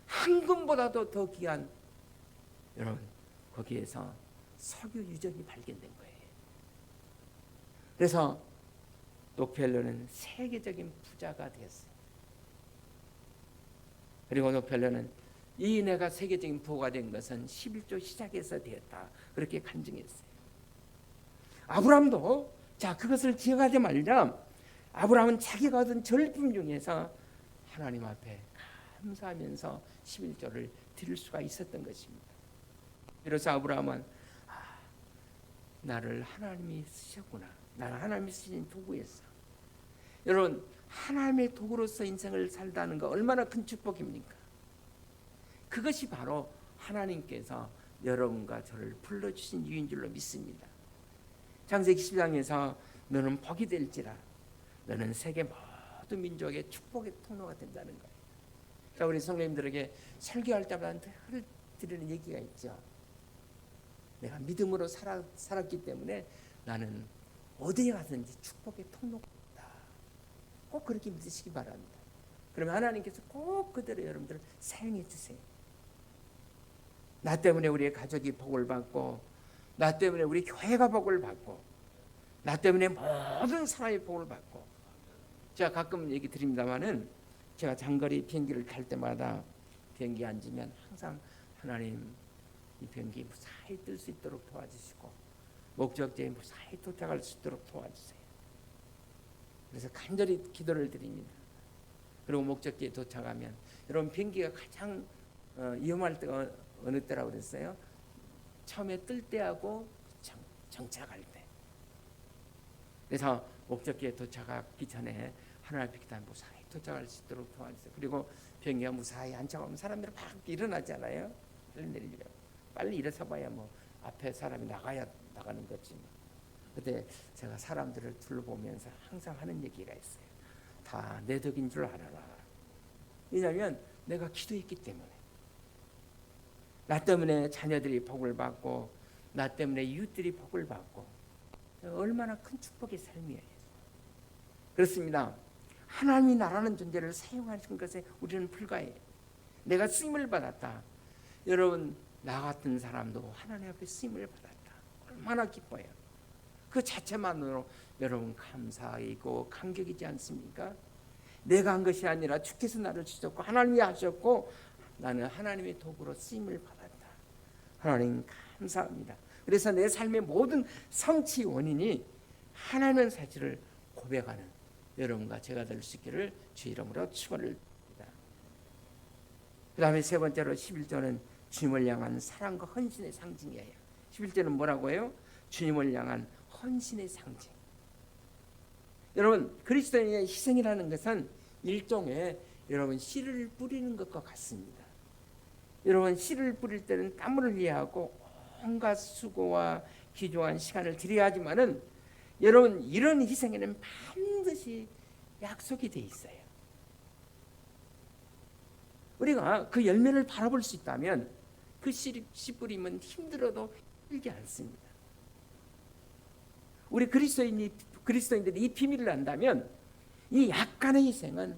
Speaker 1: 황금보다도 더 귀한, 여러분, 거기에서 석유 유적이 발견된 거예요. 그래서 록펠러는 세계적인 부자가 되었어요. 그리고 록펠러는 이 내가 세계적인 부호가 된 것은 11조 시작에서 되었다. 그렇게 간증했어요. 아브라함도 자 그것을 기억하지 말자. 아브라함은 자기가 얻은 절품 중에서 하나님 앞에 감사하면서 11조를 드릴 수가 있었던 것입니다. 그래서 아브라함은 나를 하나님이 쓰셨구나. 나를 하나님이 쓰신 도구였어. 여러분, 하나님의 도구로서 인생을 살다는 거 얼마나 큰 축복입니까? 그것이 바로 하나님께서 여러분과 저를 불러주신 이유인 줄로 믿습니다. 창세기 10장에서 너는 복이 될지라 너는 세계 모든 민족의 축복의 통로가 된다는 거예요. 자, 우리 성도님들에게 설교할 때마다 늘 드리는 얘기가 있죠. 내가 믿음으로 살았기 때문에 나는 어디에 가든지 축복의 통로가 있다. 꼭 그렇게 믿으시기 바랍니다. 그러면 하나님께서 꼭 그대로 여러분들을 사용해 주세요. 나 때문에 우리의 가족이 복을 받고, 나 때문에 우리 교회가 복을 받고, 나 때문에 모든 사람이 복을 받고. 제가 가끔 얘기 드립니다마는 제가 장거리 비행기를 탈 때마다 비행기에 앉으면 항상 하나님 이 비행기 무사히 뜰 수 있도록 도와주시고 목적지에 무사히 도착할 수 있도록 도와주세요. 그래서 간절히 기도를 드립니다. 그리고 목적지에 도착하면 여러분 비행기가 가장 위험할 때가 어느 때라고 그랬어요? 처음에 뜰 때하고 정착할 때. 그래서 목적지에 도착하기 전에 하나님 앞에 기도하면 무사히 도착할 수 있도록 도와주세요. 그리고 비행기가 무사히 안착하면 사람들은 막 일어나잖아요. 빨리 일어서 봐야 뭐 앞에 사람이 나가는 거지. 그때 제가 사람들을 둘러보면서 항상 하는 얘기가 있어요. 다 내 덕인 줄 알아라. 왜냐하면 내가 기도했기 때문에. 나 때문에 자녀들이 복을 받고 나 때문에 이웃들이 복을 받고 얼마나 큰 축복의 삶이에요. 그렇습니다. 하나님이 나라는 존재를 사용하신 것에 우리는 불과해요. 내가 쓰임을 받았다. 여러분, 나 같은 사람도 하나님 앞에 쓰임을 받았다. 얼마나 기뻐요. 그 자체만으로 여러분 감사이고 감격이지 않습니까? 내가 한 것이 아니라 주께서 나를 주셨고 하나님이 하셨고 나는 하나님의 도구로 쓰임을 받았다. 하나님 감사합니다. 그래서 내 삶의 모든 성취 원인이 하나님의 사실을 고백하는 여러분과 제가 될 수 있기를 주 이름으로 축원을 드립니다. 그 다음에 세 번째로 11조는 주님을 향한 사랑과 헌신의 상징이에요. 11조는 뭐라고 해요? 주님을 향한 헌신의 상징. 여러분, 그리스도인의 희생이라는 것은 일종의 여러분 씨를 뿌리는 것과 같습니다. 여러분, 씨를 뿌릴 때는 땀을 흘려하고 온갖 수고와 기조한 시간을 들여야 하지만은 여러분, 이런 희생에는 반드시 약속이 돼 있어요. 우리가 그 열매를 바라볼 수 있다면 그 씨 뿌림은 힘들어도 힘들지 않습니다. 우리 그리스도인들이 이 비밀을 안다면 이 약간의 희생은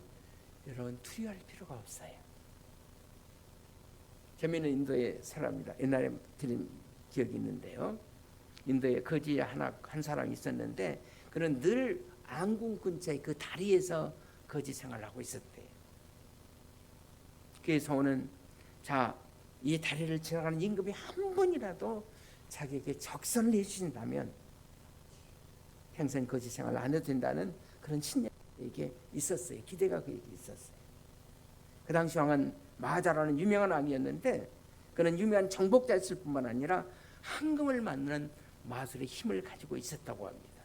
Speaker 1: 여러분 두려워할 필요가 없어요. 재미있는 인도의 사람입니다. 옛날에 들은 기억이 있는데요. 인도에 거지 한 사람이 있었는데 그는 늘 안궁 근처의 그 다리에서 거지 생활을 하고 있었대요. 그래서 오는 이 다리를 지나가는 임금이 한 번이라도 자기에게 적선을 해주신다면 평생 거지 생활을 안 해도 된다는 그런 신념이 있었어요. 기대가 그에게 있었어요. 그 당시 왕은 마자라는 유명한 왕이었는데 그는 유명한 정복자였을 뿐만 아니라 황금을 만드는 마술의 힘을 가지고 있었다고 합니다.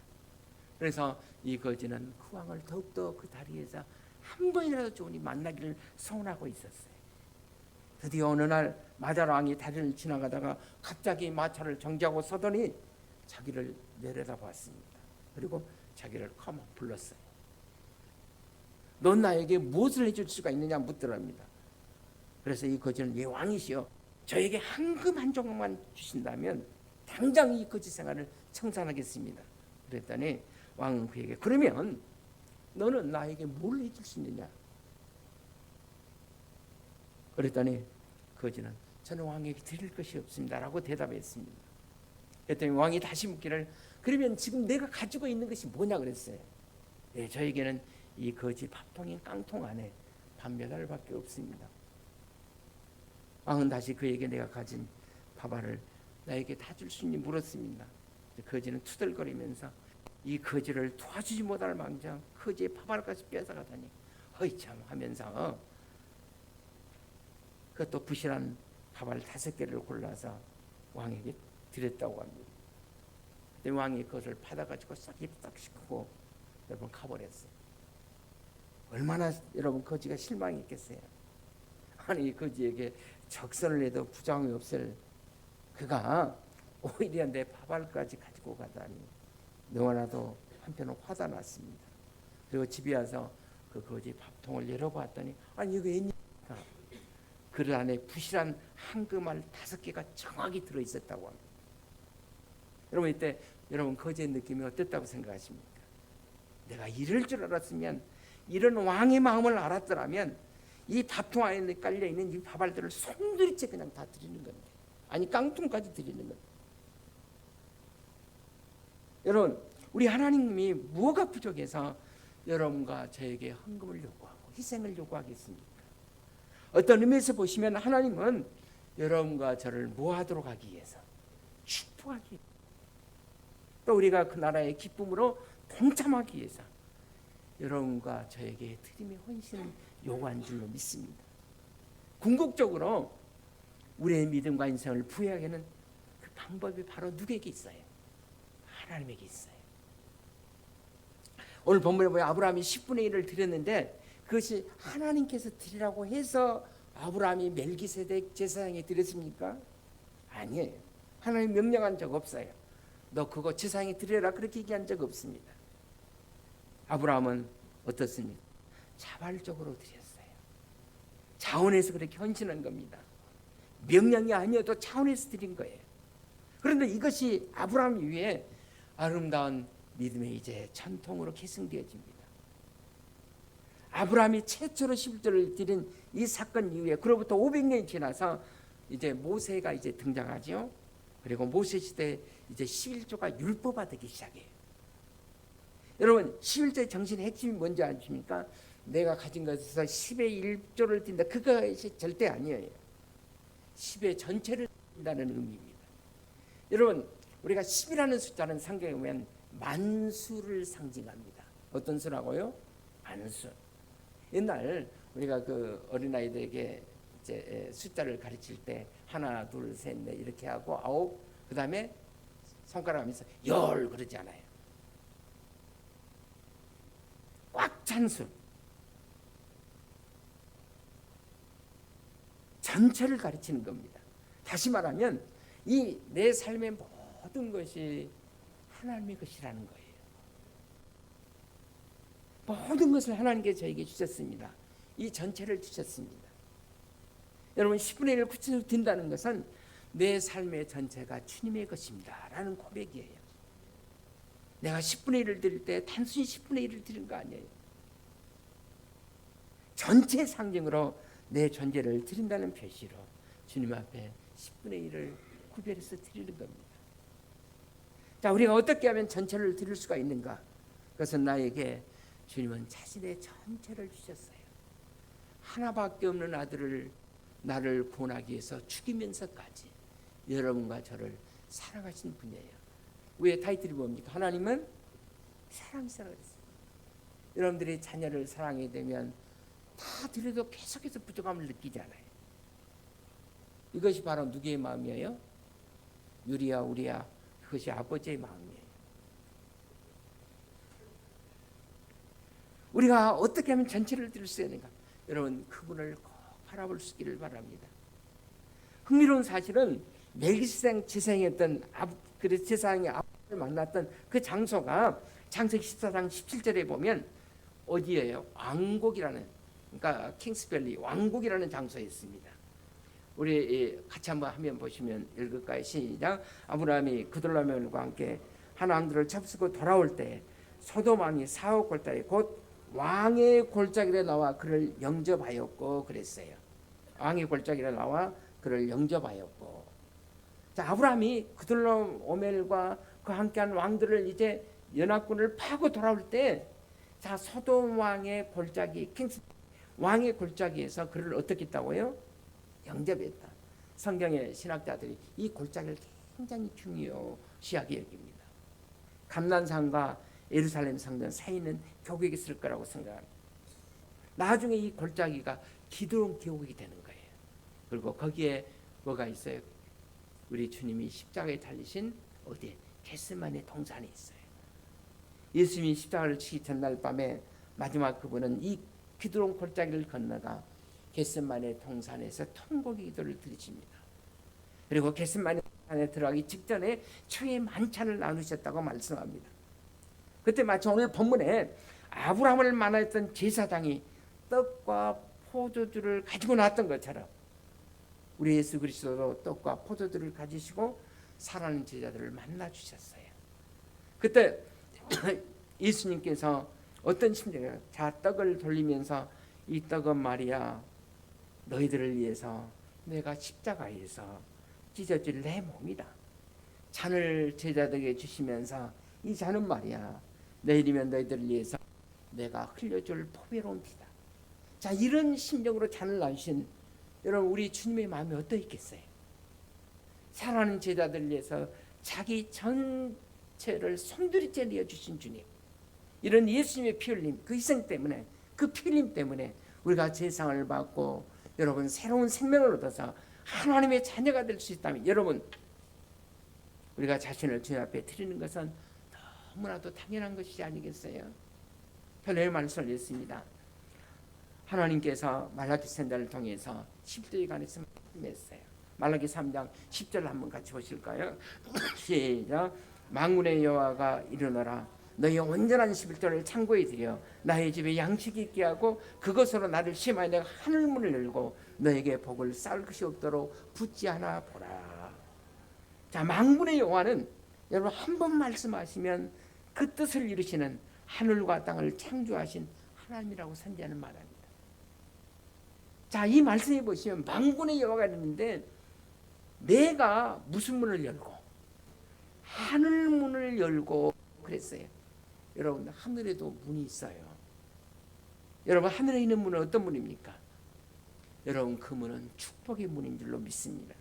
Speaker 1: 그래서 이 거지는 그 왕을 더욱더 그 다리에서 한 번이라도 좋으니 만나기를 소원하고 있었어요. 드디어 어느 날 마자라 왕이 다리를 지나가다가 갑자기 마차를 정지하고 서더니 자기를 내려다봤습니다. 그리고 자기를 커머 불렀어요. 넌 나에게 무엇을 해줄 수가 있느냐 묻더랍니다. 그래서 이 거지는 예 왕이시여 저에게 황금 한 조각만 주신다면 당장 이 거지 생활을 청산하겠습니다. 그랬더니 왕은 그에게 그러면 너는 나에게 뭘 해줄 수 있느냐? 그랬더니 거지는 저는 왕에게 드릴 것이 없습니다 라고 대답했습니다. 그랬더니 왕이 다시 묻기를 그러면 지금 내가 가지고 있는 것이 뭐냐 그랬어요. 네, 저에게는 이 거지 밥통인 깡통 안에 밥 몇 알밖에 없습니다. 왕은 다시 그에게 내가 가진 밥알을 나에게 다 줄 수 있니 물었습니다. 거지는 투덜거리면서 이 거지를 도와주지 못할 망정 거지의 밥알까지 뺏어가다니 허이참 하면서 그것도 부실한 밥알 5개를 골라서 왕에게 드렸다고 합니다. 그때 왕이 그것을 받아가지고 싹 입싹 씻고 여러분 가버렸어요. 얼마나 여러분 거지가 실망했겠어요. 아니 거지에게 적선을 해도 부정이 없을 그가 오히려 내 밥알까지 가지고 가다니 너무나도 한편은 화가 났습니다. 그리고 집에 와서 그 거지 밥통을 열어봤더니 아니 이거 웬일입니까? 그 안에 부실한 황금알 5개가 정확히 들어있었다고 합니다. 여러분 이때 여러분 거지의 느낌이 어땠다고 생각하십니까? 내가 이럴 줄 알았으면 이런 왕의 마음을 알았더라면 이 밥통 안에 깔려있는 이 밥알들을 송두리째 그냥 다 드리는 건데 아니 깡통까지 드리는 건데 여러분 우리 하나님이 무엇가 부족해서 여러분과 저에게 헌금을 요구하고 희생을 요구하겠습니까? 어떤 의미에서 보시면 하나님은 여러분과 저를 모하도록 하기 위해서 축복하기 위해서 또 우리가 그 나라의 기쁨으로 동참하기 위해서 여러분과 저에게 드림의 헌신을 요구한 줄로 믿습니다. 궁극적으로 우리의 믿음과 인생을 부여하게 하는 그 방법이 바로 누구에게 있어요? 하나님에게 있어요. 오늘 본문에 보면 아브라함이 10분의 1을 드렸는데 그것이 하나님께서 드리라고 해서 아브라함이 멜기세덱 제사장에 드렸습니까? 아니에요. 하나님 명령한 적 없어요. 너 그거 제사장에 드려라 그렇게 얘기한 적 없습니다. 아브라함은 어떻습니까? 자발적으로 드렸어요. 자원에서 그렇게 헌신한 겁니다. 명령이 아니어도 차원에서 드린 거예요. 그런데 이것이 아브라함 위에 아름다운 믿음의 이제 전통으로 계승되어집니다. 아브라함이 최초로 11조를 드린 이 사건 이후에 그로부터 500년이 지나서 이제 모세가 이제 등장하죠. 그리고 모세 시대 이제 11조가 율법화 되기 시작해요. 여러분 11조의 정신의 핵심이 뭔지 아십니까? 내가 가진 것에서 10의 1조를 띈다. 그것이 절대 아니에요. 10의 전체를 띈다는 의미입니다. 여러분 우리가 10이라는 숫자는 성경에 보면 만수를 상징합니다. 어떤 수라고요? 만수. 옛날 우리가 그 어린아이들에게 이제 숫자를 가르칠 때 하나, 둘, 셋, 넷 이렇게 하고 아홉, 그 다음에 손가락 하면서 열 그러지 않아요. 꽉 찬 수. 전체를 가르치는 겁니다. 다시 말하면 이 내 삶의 모든 것이 하나님의 것이라는 거예요. 모든 것을 하나님께 저에게 주셨습니다. 이 전체를 주셨습니다. 여러분 10분의 1을 구체적으로 든다는 것은 내 삶의 전체가 주님의 것입니다 라는 고백이에요. 내가 10분의 1을 드릴 때 단순히 10분의 1을 드리는 거 아니에요. 전체 상징으로 내 존재를 드린다는 표시로 주님 앞에 10분의 1을 구별해서 드리는 겁니다. 자, 우리가 어떻게 하면 전체를 드릴 수가 있는가? 그것은 나에게 주님은 자신의 전체를 주셨어요. 하나밖에 없는 아들을 나를 구원하기 위해서 죽이면서까지 여러분과 저를 사랑하신 분이에요. 왜 타이틀이 뭡니까? 하나님은 사랑이라고 했어요. 여러분들이 자녀를 사랑하게 되면 다 드려도 계속해서 부족함을 느끼잖아요. 이것이 바로 누구의 마음이에요? 유리야, 우리야. 그것이 아버지의 마음이에요. 우리가 어떻게 하면 전체를 드릴 수 있는가? 여러분 그분을 꼭 바라볼 수 있기를 바랍니다. 흥미로운 사실은 멜기세덱 제사장이었던 그 제사장이 아버지를 만났던 그 장소가 창세기 14장 17절에 보면 어디예요? 왕국이라는, 그러니까 킹스밸리 왕국이라는 장소에 있습니다. 우리 같이 한번 화면 보시면 읽을까요? 시작. 아브라함이 그돌라멜과 함께 한 왕들을 잡수고 돌아올 때 소돔 왕이 사억 골짜기 곧 왕의 골짜기에 나와 그를 영접하였고 그랬어요. 왕의 골짜기에 나와 그를 영접하였고. 자, 아브라함이 그돌라오멜과 그 함께한 왕들을 이제 연합군을 파고 돌아올 때, 자 소돔 왕의 골짜기, 킹스 왕의 골짜기에서 그를 어떻게 했다고요? 영접했다. 성경의 신학자들이 이 골짜기를 굉장히 중요시하게 여깁니다. 감난산과 예루살렘 성전 사이는 교국이 있을 거라고 생각합니다. 나중에 이 골짜기가 기드론 계곡이 되는 거예요. 그리고 거기에 뭐가 있어요? 우리 주님이 십자가에 달리신 어디? 겟세마네 동산에 있어요. 예수님이 십자가를 치기 전날 밤에 마지막 그분은 이 기드론 골짜기를 건너가 겟세마네 동산에서 통곡의 기도를 드리십니다. 그리고 겟세마네 동산에 들어가기 직전에 초의 만찬을 나누셨다고 말씀합니다. 그때 마치 오늘 본문에 아브라함을 만났던 제사장이 떡과 포도주를 가지고 나왔던 것처럼 우리 예수 그리스도도 떡과 포도주를 가지시고 살아가는 제자들을 만나 주셨어요. 그때 예수님께서 어떤 심정이에요? 자, 떡을 돌리면서 이 떡은 말이야 너희들을 위해서 내가 십자가에서 찢어질 내 몸이다. 잔을 제자들에게 주시면서 이 잔은 말이야 내일이면 너희들을 위해서 내가 흘려줄 보배로운 피다. 자, 이런 심정으로 잔을 놔주신 여러분 우리 주님의 마음이 어떠했겠어요? 사랑하는 제자들을 위해서 자기 전체를 손들이째 내어주신 주님, 이런 예수님의 피 흘림, 그 희생 때문에, 그 피 흘림 때문에 우리가 제상을 받고 여러분 새로운 생명을 얻어서 하나님의 자녀가 될 수 있다면, 여러분 우리가 자신을 주님 앞에 드리는 것은 너무나도 당연한 것이 아니겠어요? 편의 말씀을 읽습니다. 하나님께서 말라기 선지자를 통해서 10조에 관해서 말씀했어요. 말라기 3장 10절을 한번 같이 보실까요? 시작. 만군의 여호와가 이르노라 너희 온전한 11조를 창고에 들여 나의 집에 양식이 있게 하고 그것으로 나를 시험하여 내가 하늘문을 열고 너에게 복을 쌓을 것이 없도록 붙지 않아 보라. 자, 만군의 여호와는 여러분 한 번 말씀하시면 그 뜻을 이루시는 하늘과 땅을 창조하신 하나님이라고 선지자는 말합니다. 자, 이 말씀에 보시면 만군의 여호와가 있는데 내가 무슨 문을 열고 하늘 문을 열고 그랬어요. 여러분 하늘에도 문이 있어요. 여러분 하늘에 있는 문은 어떤 문입니까? 여러분 그 문은 축복의 문인 줄로 믿습니다.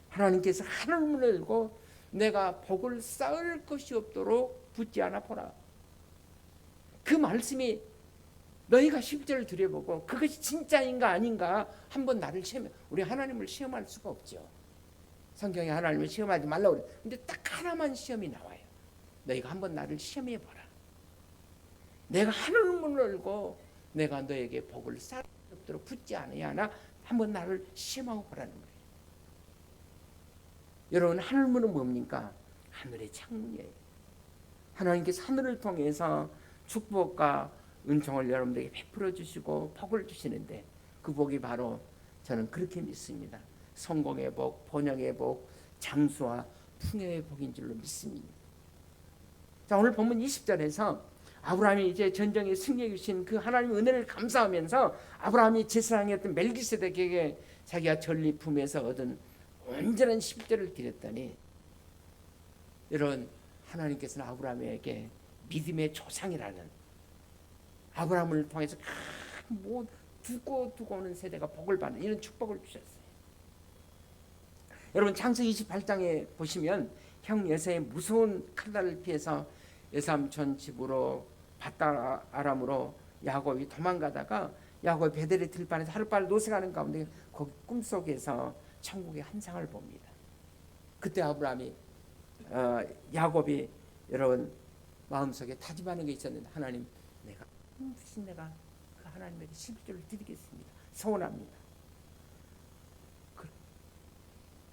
Speaker 1: 하나님께서 하늘 문을 열고 내가 복을 쌓을 것이 없도록 붙지 않아 보라. 그 말씀이 너희가 10절을 들여보고 그것이 진짜인가 아닌가 한번 나를 시험해. 우리 하나님을 시험할 수가 없죠. 성경에 하나님을 시험하지 말라고 그래. 근데 딱 하나만 시험이 나와요. 너희가 한번 나를 시험해 보라. 내가 하늘 문을 열고 내가 너에게 복을 쌓을 수 없도록 붙지 않아야 하나 한번 나를 시험하고 보라는 거예요. 여러분 하늘 문은 뭡니까? 하늘의 창문이에요. 하나님께서 하늘을 통해서 축복과 은총을 여러분들에게 베풀어 주시고 복을 주시는데 그 복이 바로 저는 그렇게 믿습니다. 성공의 복, 번영의 복, 장수와 풍요의 복인 줄로 믿습니다. 자, 오늘 본문 20절에서 아브라함이 이제 전쟁에 승리해 주신 그 하나님의 은혜를 감사하면서 아브라함이 제사장이었던 멜기세덱에게 자기가 전리품에서 얻은 온전한 10절을 드렸더니 여러분 하나님께서는 아브라함에게 믿음의 조상이라는 아브라함을 통해서 뭐 두고 오는 세대가 복을 받는 이런 축복을 주셨어요. 여러분 창세기 28장에 보시면 형 에사의 무서운 칼날을 피해서 에삼촌 집으로 밧다아람으로 야곱이 도망가다가 야곱이 베델의 들판에서 하룻밤을 노새가는 가운데 거기 꿈속에서 천국의 환상을 봅니다. 그때 아브라함이 야곱이 여러분 마음속에 다짐하는 게 있었는데 하나님 내가 그 하나님에게 11조를 드리겠습니다. 서원합니다. 그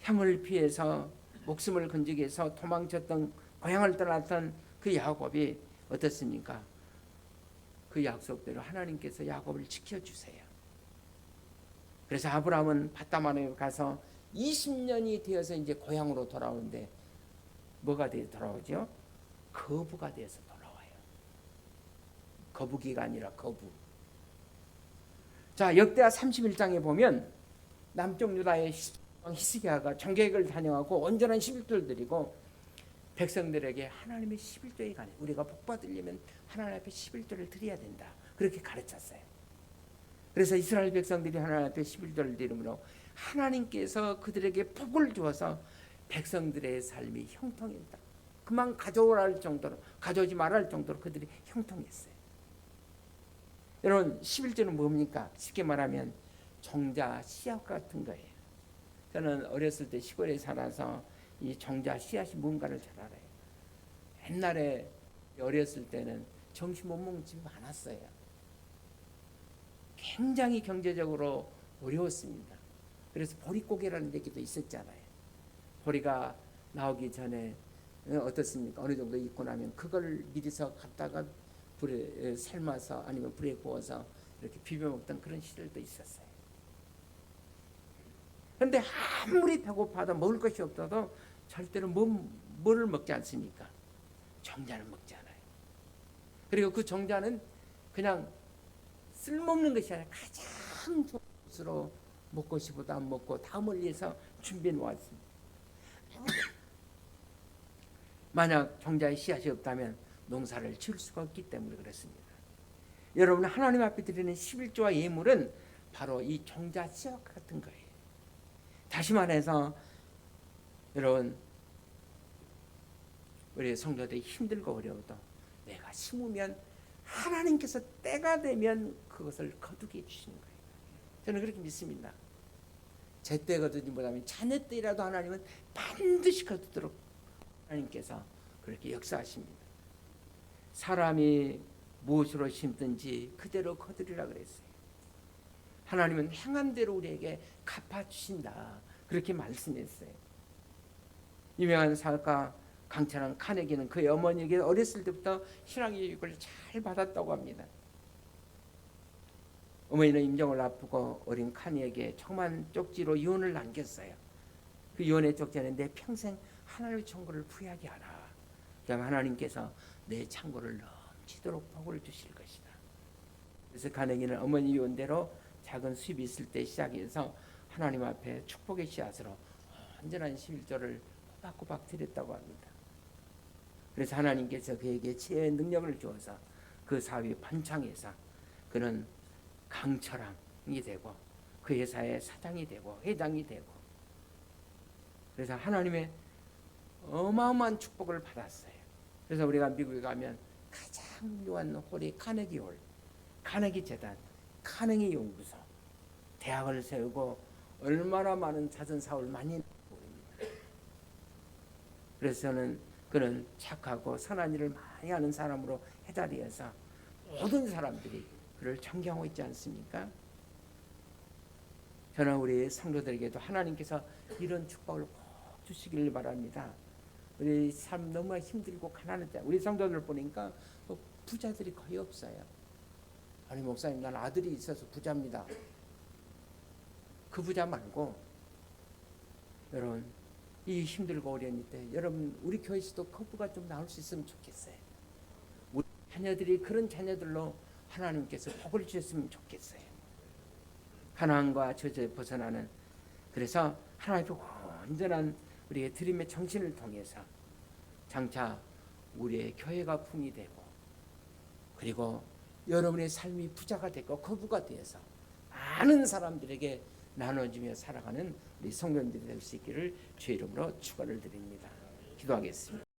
Speaker 1: 형을 피해서 목숨을 건지기 위해서 도망쳤던 고향을 떠났던 그 야곱이 어떻습니까? 그 약속대로 하나님께서 야곱을 지켜주세요. 그래서 아브라함은 밧다마람에 가서 20년이 되어서 이제 고향으로 돌아오는데 뭐가 되어 돌아오죠? 거부가 되어서 돌아와요. 거부기가 아니라 거부. 자, 역대하 31장에 보면 남쪽 유다의 히스기야가 정계획을 단행하고 온전한 11조를 드리고 백성들에게 하나님의 11조에 관해 우리가 복받으려면 하나님 앞에 11조를 드려야 된다. 그렇게 가르쳤어요. 그래서 이스라엘 백성들이 하나님 앞에 11조를 드림으로 하나님께서 그들에게 복을 주어서 백성들의 삶이 형통했다. 그만 가져오라 할 정도로 가져오지 말아 할 정도로 그들이 형통했어요. 여러분 11조는 뭡니까? 쉽게 말하면 종자 씨앗 같은 거예요. 저는 어렸을 때 시골에 살아서 이 종자 씨앗이 뭔가를 잘 알아요. 옛날에 어렸을 때는 점심 못 먹는 집이 많았어요. 굉장히 경제적으로 어려웠습니다. 그래서 보릿고개라는 얘기도 있었잖아요. 보리가 나오기 전에 어떻습니까? 어느 정도 익고 나면 그걸 미리서 갖다가 불에 삶아서 아니면 불에 구워서 이렇게 비벼 먹던 그런 시절도 있었어요. 그런데 아무리 배고파도 먹을 것이 없어도 절대로 뭐를 먹지 않습니까? 정자를 먹지 않아요. 그리고 그 정자는 그냥 쓸모없는 것이 아니라 가장 좋은 것으로 먹고 싶어도 안 먹고 다음을 위해서 준비해 놓았습니다. 만약 정자의 씨앗이 없다면 농사를 지을 수가 없기 때문에 그렇습니다. 여러분 하나님 앞에 드리는 11조와 예물은 바로 이 정자 씨앗 같은 거예요. 다시 말해서 여러분 우리 성도들이 힘들고 어려워도 내가 심으면 하나님께서 때가 되면 그것을 거두게 해주시는 거예요. 저는 그렇게 믿습니다. 제때 거두지 못하면 자녀 때라도 하나님은 반드시 거두도록 하나님께서 그렇게 역사하십니다. 사람이 무엇으로 심든지 그대로 거두리라 그랬어요. 하나님은 행한 대로 우리에게 갚아주신다. 그렇게 말씀했어요. 유명한 사학가 강찬한 카네기는 그의 어머니에게 어렸을 때부터 신앙교육을 잘 받았다고 합니다. 어머니는 임종을 앞두고 어린 카니에게 조그만 쪽지로 유언을 남겼어요. 그 유언의 쪽지는 내 평생 하나님의 창고를 부유하게 하라. 그럼 하나님께서 내 창고를 넘치도록 복을 주실 것이다. 그래서 간행이는 어머니 요원대로 작은 수입이 있을 때 시작해서 하나님 앞에 축복의 씨앗으로 온전한 11조를 꼬박꼬박 드렸다고 합니다. 그래서 하나님께서 그에게 지혜의 능력을 주어서 그 사업이 번창해서 그는 강철왕이 되고 그 회사의 사장이 되고 회장이 되고, 그래서 하나님의 어마어마한 축복을 받았어요. 그래서 우리가 미국에 가면 가장 유한 홀이 카네기 홀, 카네기 재단, 카네기 연구소, 대학을 세우고 얼마나 많은 자선 사업을 많이 모릅니다. 그래서 그는 착하고 선한 일을 많이 하는 사람으로 해달이어서 모든 사람들이 그를 존경하고 있지 않습니까? 저는 우리 성도들에게도 하나님께서 이런 축복을 꼭 주시기를 바랍니다. 우리 삶 너무 힘들고 가난할 때 우리 성도들 보니까 부자들이 거의 없어요. 아니 목사님, 난 아들이 있어서 부자입니다. 그 부자 말고 여러분, 이 힘들고 어려운 때 여러분 우리 교회에서도 커브가 좀 나올 수 있으면 좋겠어요. 우리 자녀들이 그런 자녀들로 하나님께서 복을 주셨으면 좋겠어요. 가난과 저주에 벗어나는, 그래서 하나님의 온전한 우리의 드림의 정신을 통해서 장차 우리의 교회가 풍이 되고, 그리고 여러분의 삶이 부자가 되고 거부가 되어서 많은 사람들에게 나눠주며 살아가는 우리 성도님들이 될 수 있기를 주의 이름으로 축원을 드립니다. 기도하겠습니다.